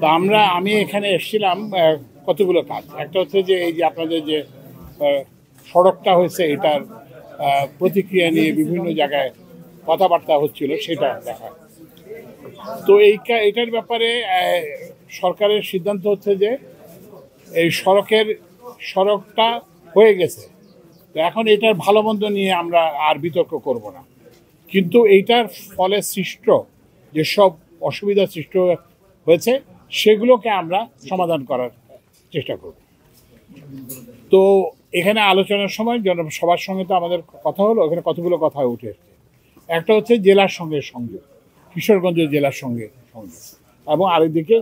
তো আমি এখানে এসেছিলাম কতগুলো কাজ। একটা হচ্ছে যে এই যে আপনাদের যে সড়কটা হয়েছে এটার প্রতিক্রিয়া নিয়ে বিভিন্ন জায়গায় কথাবার্তা হচ্ছিল, সেটা দেখা। তো এটার ব্যাপারে সরকারের সিদ্ধান্ত হচ্ছে যে এই সড়কটা হয়ে গেছে, তো এখন এটার ভালো মন্দ নিয়ে আমরা আর বিতর্ক করব না, কিন্তু এইটার ফলে সৃষ্ট যেসব অসুবিধা সৃষ্টি হয়েছে সেগুলোকে আমরা সমাধান করার চেষ্টা করব। তো এখানে আলোচনার সময় সবার সঙ্গে তো আমাদের কথা হলো, এখানে কতগুলো কথা উঠে এসছে। একটা হচ্ছে জেলার সঙ্গে সংযোগ, কিশোরগঞ্জ জেলার সঙ্গে সংযোগ, এবং আরেকদিকে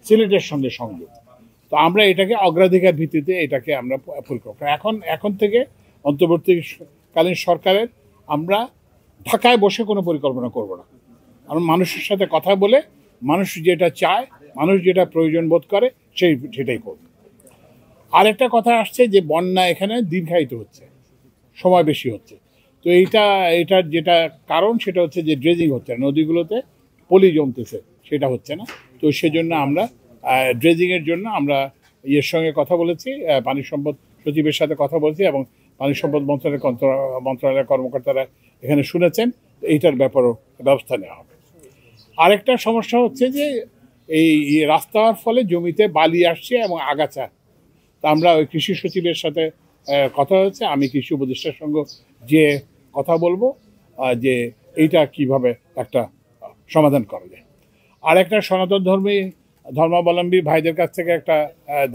সিলেটের সঙ্গে সংযোগ। তো আমরা এটাকে অগ্রাধিকার ভিত্তিতে এটাকে আমরা পরিকল্পনা এখন থেকে অন্তর্বর্তীকালীন সরকারের আমরা ঢাকায় বসে কোনো পরিকল্পনা করব না। আমরা মানুষের সাথে কথা বলে মানুষ যেটা চায়, মানুষ যেটা প্রয়োজন বোধ করে সেটাই করব। আরেকটা কথা আসছে যে বন্যা এখানে দীর্ঘায়িত হচ্ছে, সময় বেশি হচ্ছে। তো এটার যেটা কারণ সেটা হচ্ছে যে ড্রেজিং হচ্ছে না, নদীগুলোতে পলি জমতেছে, সেটা হচ্ছে না। তো সেজন্য আমরা ড্রেজিংয়ের জন্য আমরা ইয়ের সঙ্গে কথা বলেছি, পানি সম্পদ সচিবের সাথে কথা বলছি, এবং পানি সম্পদ মন্ত্রণালয়ের কর্মকর্তারা এখানে শুনেছেন। এইটার ব্যাপারেও ব্যবস্থা নেওয়া হবে। আরেকটা সমস্যা হচ্ছে যে এই রাস্তা হওয়ার ফলে জমিতে বালি আসছে এবং আগাছা। তা আমরা ওই কৃষি সচিবের সাথে কথা হয়েছে, আমি কৃষি উপদেষ্টার সঙ্গে যে কথা বলবো যে এইটা কিভাবে একটা সমাধান করা যায়। আর একটা সনাতন ধর্মাবলম্বী ভাইদের কাছ থেকে একটা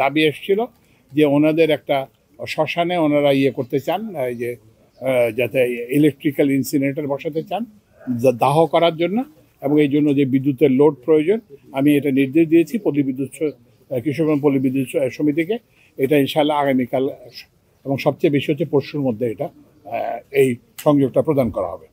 দাবি এসেছিল যে ওনাদের একটা শ্মশানে ওনারা করতে চান, এই যে যাতে ইলেকট্রিক্যাল ইনসিনারেটর বসাতে চান দাহ করার জন্য, এবং এই জন্য যে বিদ্যুতের লোড প্রয়োজন, আমি এটা নির্দেশ দিয়েছি কিশোরগঞ্জ পল্লী বিদ্যুৎ সমিতিকে। এটা ইনশাআল্লাহ আগামীকাল এবং সবচেয়ে বেশি হচ্ছে পরশুর মধ্যে এটা এই সংযোগটা প্রদান করা হবে।